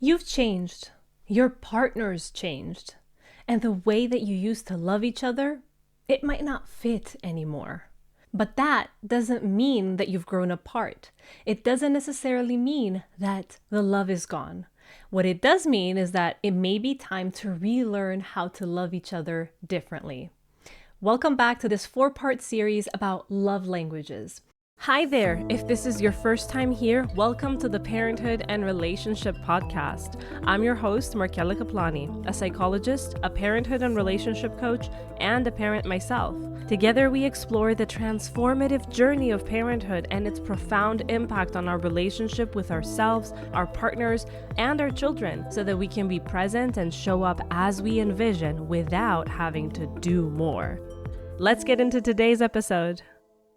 You've changed. Your partner's changed. And the way that you used to love each other, it might not fit anymore. But that doesn't mean that you've grown apart. It doesn't necessarily mean that the love is gone. What it does mean is that it may be time to relearn how to love each other differently. Welcome back to this 4-part series about love languages. Hi there! If this is your first time here, welcome to the Parenthood and Relationship Podcast. I'm your host, Markella Kaplani, a psychologist, a parenthood and relationship coach, and a parent myself. Together, we explore the transformative journey of parenthood and its profound impact on our relationship with ourselves, our partners, and our children, so that we can be present and show up as we envision without having to do more. Let's get into today's episode.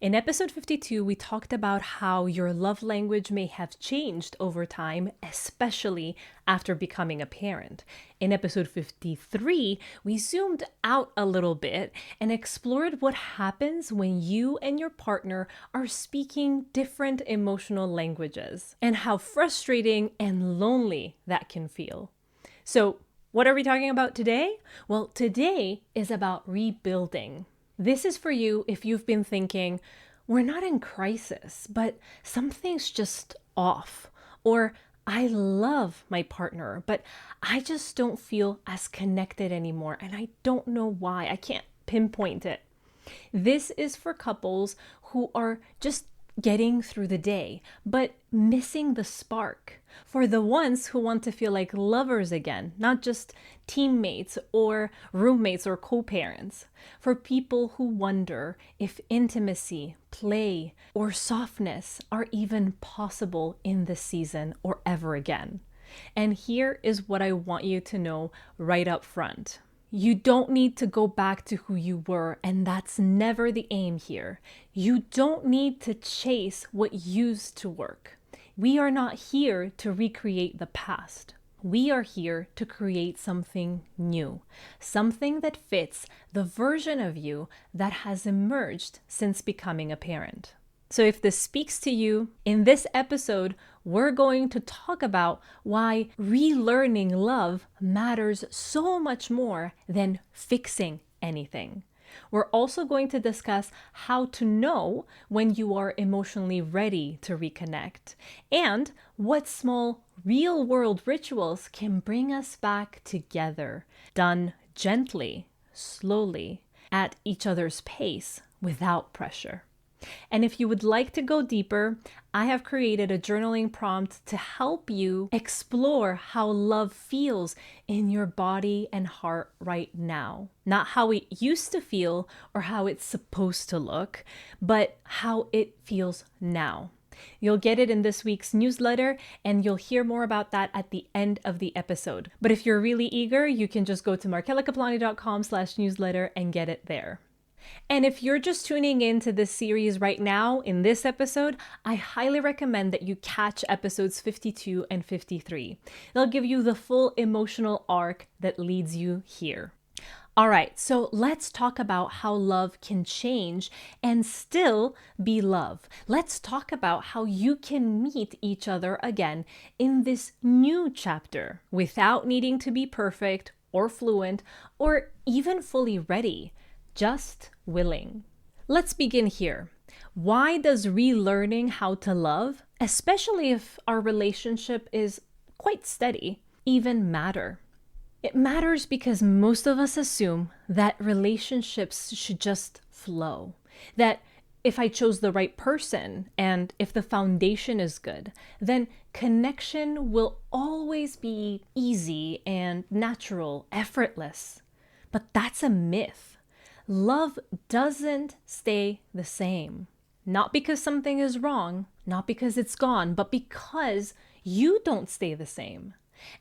In episode 52, we talked about how your love language may have changed over time, especially after becoming a parent. In episode 53, we zoomed out a little bit and explored what happens when you and your partner are speaking different emotional languages and how frustrating and lonely that can feel. So, what are we talking about today? Well, today is about rebuilding. This is for you if you've been thinking, we're not in crisis, but something's just off. Or I love my partner, but I just don't feel as connected anymore. And I don't know why. I can't pinpoint it. This is for couples who are just getting through the day, but missing the spark. For the ones who want to feel like lovers again, not just teammates or roommates or co-parents. For people who wonder if intimacy, play, or softness are even possible in this season or ever again. And here is what I want you to know right up front. You don't need to go back to who you were, and that's never the aim here. You don't need to chase what used to work. We are not here to recreate the past. We are here to create something new, something that fits the version of you that has emerged since becoming a parent. So if this speaks to you, in this episode, we're going to talk about why relearning love matters so much more than fixing anything. We're also going to discuss how to know when you are emotionally ready to reconnect and what small real-world rituals can bring us back together, done gently, slowly, at each other's pace, without pressure. And if you would like to go deeper, I have created a journaling prompt to help you explore how love feels in your body and heart right now. Not how it used to feel or how it's supposed to look, but how it feels now. You'll get it in this week's newsletter, and you'll hear more about that at the end of the episode. But if you're really eager, you can just go to markellakaplani.com/newsletter and get it there. And if you're just tuning into this series right now, in this episode, I highly recommend that you catch episodes 52 and 53. They'll give you the full emotional arc that leads you here. All right, so let's talk about how love can change and still be love. Let's talk about how you can meet each other again in this new chapter without needing to be perfect or fluent or even fully ready. Just willing. Let's begin here. Why does relearning how to love, especially if our relationship is quite steady, even matter? It matters because most of us assume that relationships should just flow. That if I chose the right person and if the foundation is good, then connection will always be easy and natural, effortless. But that's a myth. Love doesn't stay the same. Not because something is wrong, not because it's gone, but because you don't stay the same.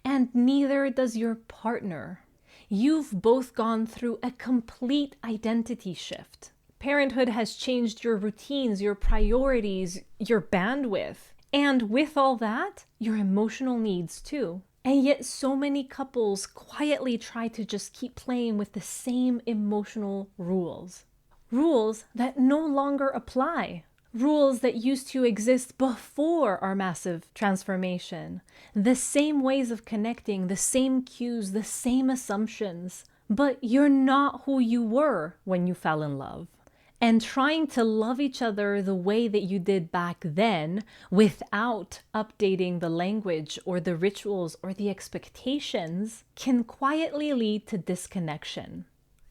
And neither does your partner. You've both gone through a complete identity shift. Parenthood has changed your routines, your priorities, your bandwidth. And with all that, your emotional needs too. And yet so many couples quietly try to just keep playing with the same emotional rules. Rules that no longer apply. rules that used to exist before our massive transformation, the same ways of connecting, the same cues, the same assumptions, but you're not who you were when you fell in love. And trying to love each other the way that you did back then without updating the language or the rituals or the expectations can quietly lead to disconnection.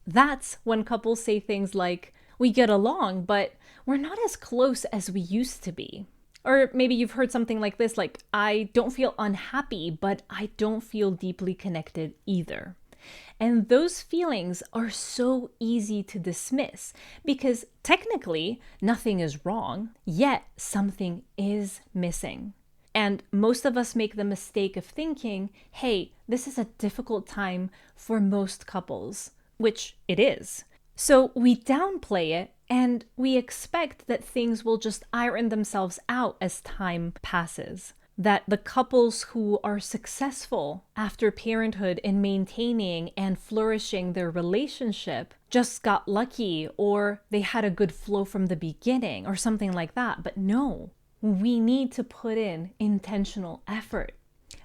That's when couples say things like, we get along, but we're not as close as we used to be. Or maybe you've heard something like this, like, I don't feel unhappy, but I don't feel deeply connected either. And those feelings are so easy to dismiss because technically nothing is wrong, yet something is missing. And most of us make the mistake of thinking, hey, this is a difficult time for most couples, which it is. So we downplay it and we expect that things will just iron themselves out as time passes. That the couples who are successful after parenthood in maintaining and flourishing their relationship just got lucky, or they had a good flow from the beginning or something like that. But no, we need to put in intentional effort.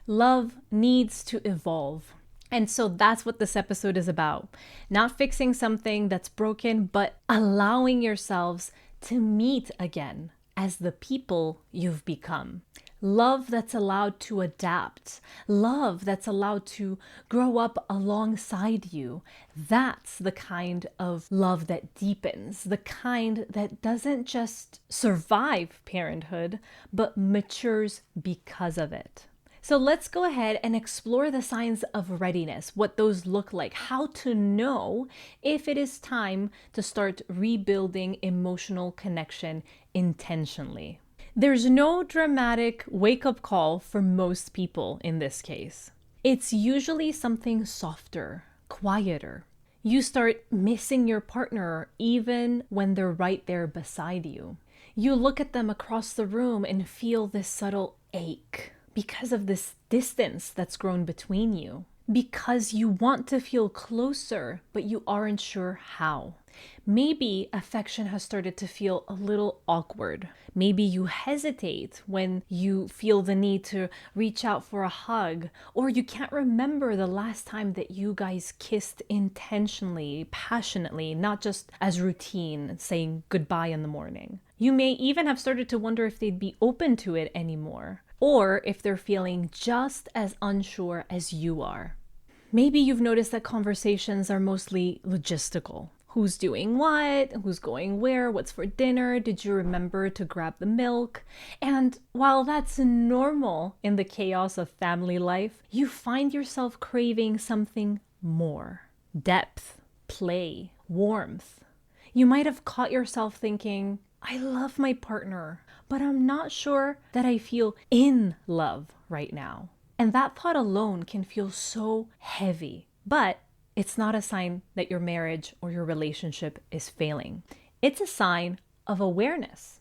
Love needs to evolve. And so that's what this episode is about. Not fixing something that's broken, but allowing yourselves to meet again as the people you've become. Love that's allowed to adapt. Love that's allowed to grow up alongside you. That's the kind of love that deepens, the kind that doesn't just survive parenthood, but matures because of it. So let's go ahead and explore the signs of readiness, what those look like, how to know if it is time to start rebuilding emotional connection intentionally. There's no dramatic wake-up call for most people in this case. It's usually something softer, quieter. You start missing your partner even when they're right there beside you. You look at them across the room and feel this subtle ache because of this distance that's grown between you. Because you want to feel closer, but you aren't sure how. Maybe affection has started to feel a little awkward. Maybe you hesitate when you feel the need to reach out for a hug, or you can't remember the last time that you guys kissed intentionally, passionately, not just as routine, saying goodbye in the morning. You may even have started to wonder if they'd be open to it anymore, or if they're feeling just as unsure as you are. Maybe you've noticed that conversations are mostly logistical. Who's doing what? Who's going where? What's for dinner? Did you remember to grab the milk? And while that's normal in the chaos of family life, you find yourself craving something more. Depth, play, warmth. You might have caught yourself thinking, I love my partner, but I'm not sure that I feel in love right now. And that thought alone can feel so heavy, but it's not a sign that your marriage or your relationship is failing. It's a sign of awareness.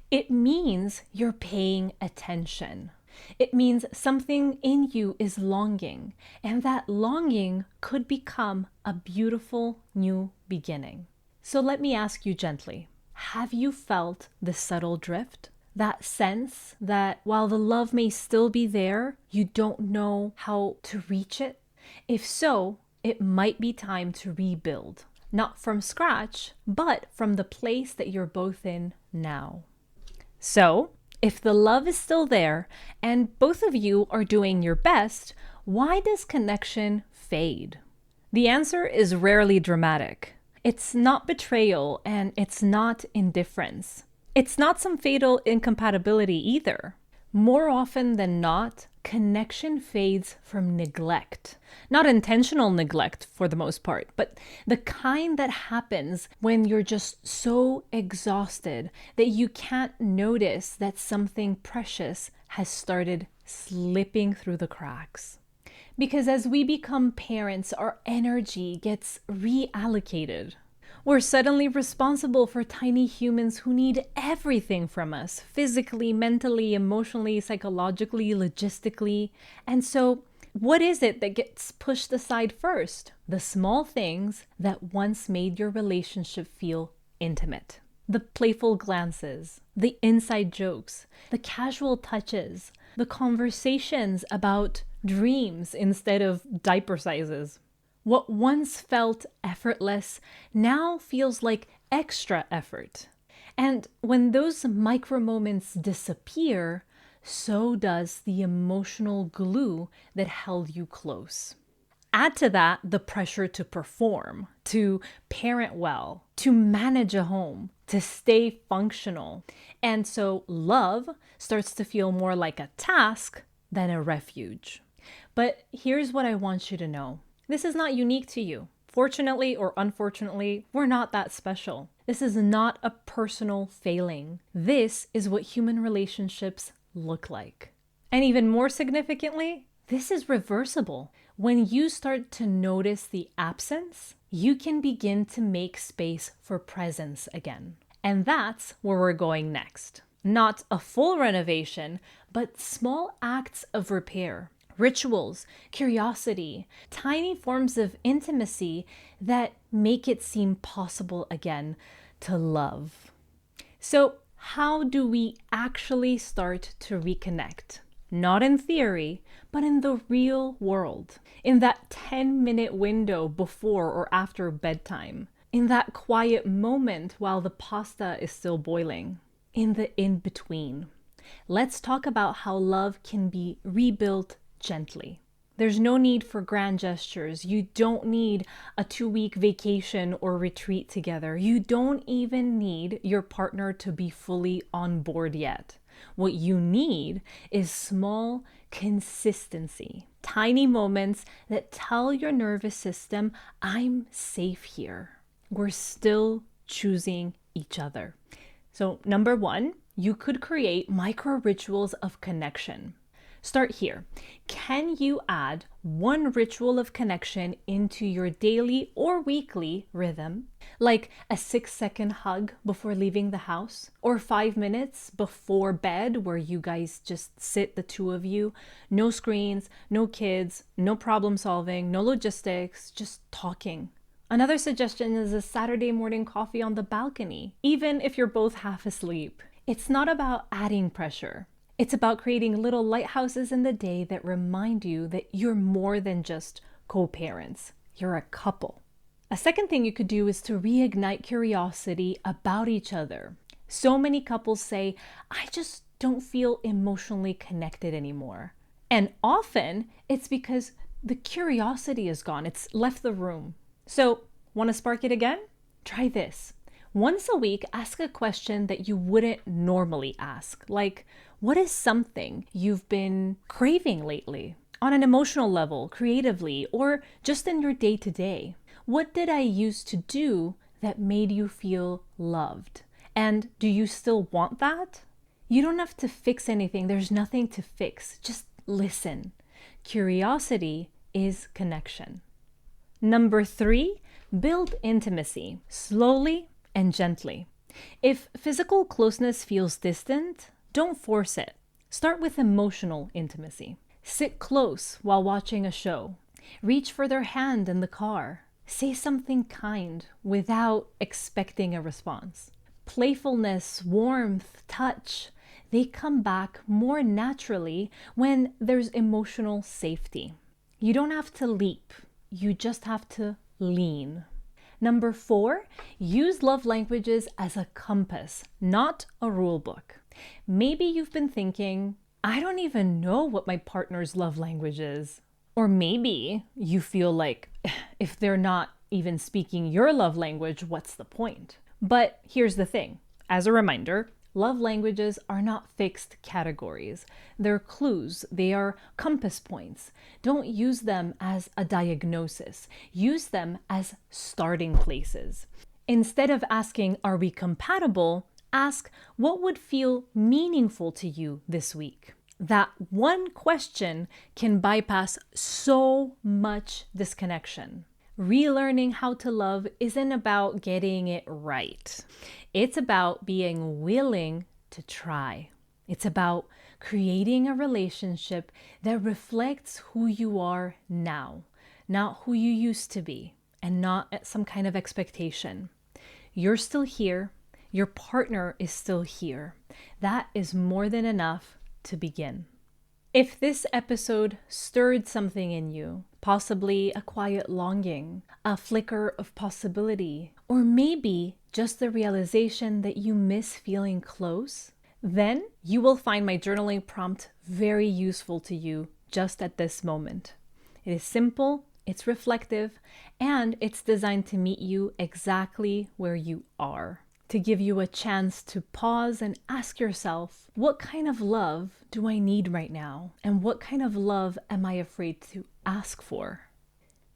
It means you're paying attention. It means something in you is longing, and that longing could become a beautiful new beginning. So let me ask you gently, have you felt the subtle drift? That sense that while the love may still be there, you don't know how to reach it? If so, it might be time to rebuild, not from scratch, but from the place that you're both in now. So, if the love is still there and both of you are doing your best, why does connection fade? The answer is rarely dramatic. It's not betrayal and it's not indifference. It's not some fatal incompatibility either. More often than not, connection fades from neglect. Not intentional neglect for the most part, but the kind that happens when you're just so exhausted that you can't notice that something precious has started slipping through the cracks. Because as we become parents, our energy gets reallocated. We're suddenly responsible for tiny humans who need everything from us, physically, mentally, emotionally, psychologically, logistically. And so, what is it that gets pushed aside first? The small things that once made your relationship feel intimate. The playful glances, the inside jokes, the casual touches, the conversations about dreams instead of diaper sizes. What once felt effortless now feels like extra effort. And when those micro moments disappear, so does the emotional glue that held you close. Add to that the pressure to perform, to parent well, to manage a home, to stay functional. And so love starts to feel more like a task than a refuge. But here's what I want you to know. This is not unique to you. Fortunately or unfortunately, we're not that special. This is not a personal failing. This is what human relationships look like. And even more significantly, this is reversible. When you start to notice the absence, you can begin to make space for presence again. And that's where we're going next. Not a full renovation, but small acts of repair. Rituals, curiosity, tiny forms of intimacy that make it seem possible again to love. So, how do we actually start to reconnect? Not in theory, but in the real world. In that 10-minute window before or after bedtime. In that quiet moment while the pasta is still boiling. In the in-between. Let's talk about how love can be rebuilt gently. There's no need for grand gestures. You don't need a 2-week vacation or retreat together. You don't even need your partner to be fully on board yet. What you need is small consistency, tiny moments that tell your nervous system, I'm safe here. We're still choosing each other. So, number 1, you could create micro rituals of connection. Start here. Can you add one ritual of connection into your daily or weekly rhythm? Like a 6-second hug before leaving the house? Or 5 minutes before bed where you guys just sit, the two of you? No screens, no kids, no problem solving, no logistics, just talking. Another suggestion is a Saturday morning coffee on the balcony, even if you're both half asleep. It's not about adding pressure. It's about creating little lighthouses in the day that remind you that you're more than just co-parents. You're a couple. A second thing you could do is to reignite curiosity about each other. So many couples say, I just don't feel emotionally connected anymore. And often it's because the curiosity is gone. It's left the room. So, want to spark it again? Try this. Once a week, ask a question that you wouldn't normally ask. Like, what is something you've been craving lately? On an emotional level, creatively, or just in your day-to-day? What did I used to do that made you feel loved? And do you still want that? You don't have to fix anything. There's nothing to fix. Just listen. Curiosity is connection. Number 3, build intimacy slowly and gently. If physical closeness feels distant, don't force it. Start with emotional intimacy. Sit close while watching a show. Reach for their hand in the car. Say something kind without expecting a response. Playfulness, warmth, touch, they come back more naturally when there's emotional safety. You don't have to leap. You just have to lean. Number 4, use love languages as a compass, not a rule book. Maybe you've been thinking, I don't even know what my partner's love language is. Or maybe you feel like if they're not even speaking your love language, what's the point? But here's the thing. As a reminder, love languages are not fixed categories. They're clues. They are compass points. Don't use them as a diagnosis. Use them as starting places. Instead of asking, are we compatible? Ask, what would feel meaningful to you this week? That one question can bypass so much disconnection. Relearning how to love isn't about getting it right. It's about being willing to try. It's about creating a relationship that reflects who you are now, not who you used to be, and not some kind of expectation. You're still here. Your partner is still here. That is more than enough to begin. If this episode stirred something in you, possibly a quiet longing, a flicker of possibility, or maybe just the realization that you miss feeling close, then you will find my journaling prompt very useful to you just at this moment. It is simple, it's reflective, and it's designed to meet you exactly where you are, to give you a chance to pause and ask yourself, what kind of love do I need right now? And what kind of love am I afraid to ask for?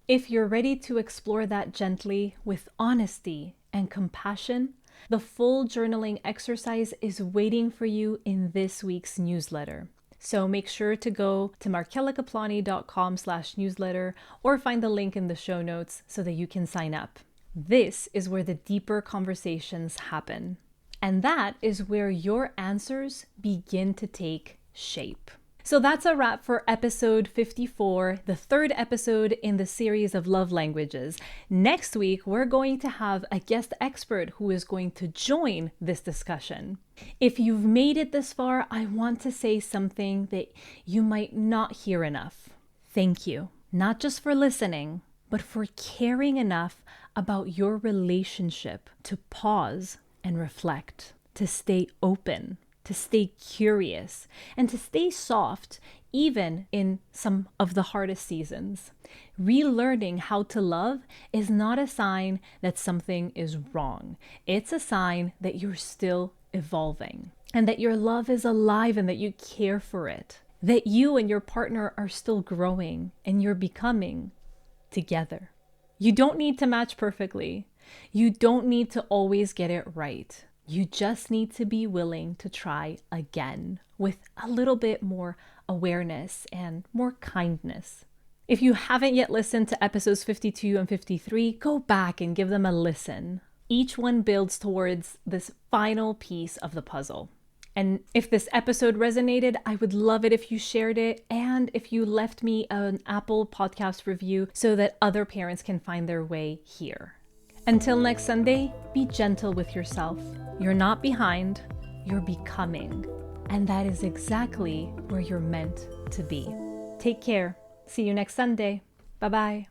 If you're ready to explore that gently with honesty and compassion, the full journaling exercise is waiting for you in this week's newsletter. So make sure to go to markelakaplani.com/newsletter or find the link in the show notes so that you can sign up. This is where the deeper conversations happen. And that is where your answers begin to take shape. So that's a wrap for episode 54, the third episode in the series of love languages. Next week, we're going to have a guest expert who is going to join this discussion. If you've made it this far, I want to say something that you might not hear enough. Thank you, not just for listening, but for caring enough about your relationship to pause and reflect, to stay open, to stay curious, and to stay soft even in some of the hardest seasons. Relearning how to love is not a sign that something is wrong. It's a sign that you're still evolving and that your love is alive and that you care for it, that you and your partner are still growing and you're becoming together. You don't need to match perfectly. You don't need to always get it right. You just need to be willing to try again with a little bit more awareness and more kindness. If you haven't yet listened to episodes 52 and 53, go back and give them a listen. Each one builds towards this final piece of the puzzle. And if this episode resonated, I would love it if you shared it and if you left me an Apple Podcast review so that other parents can find their way here. Until next Sunday, be gentle with yourself. You're not behind, you're becoming. And that is exactly where you're meant to be. Take care. See you next Sunday. Bye-bye.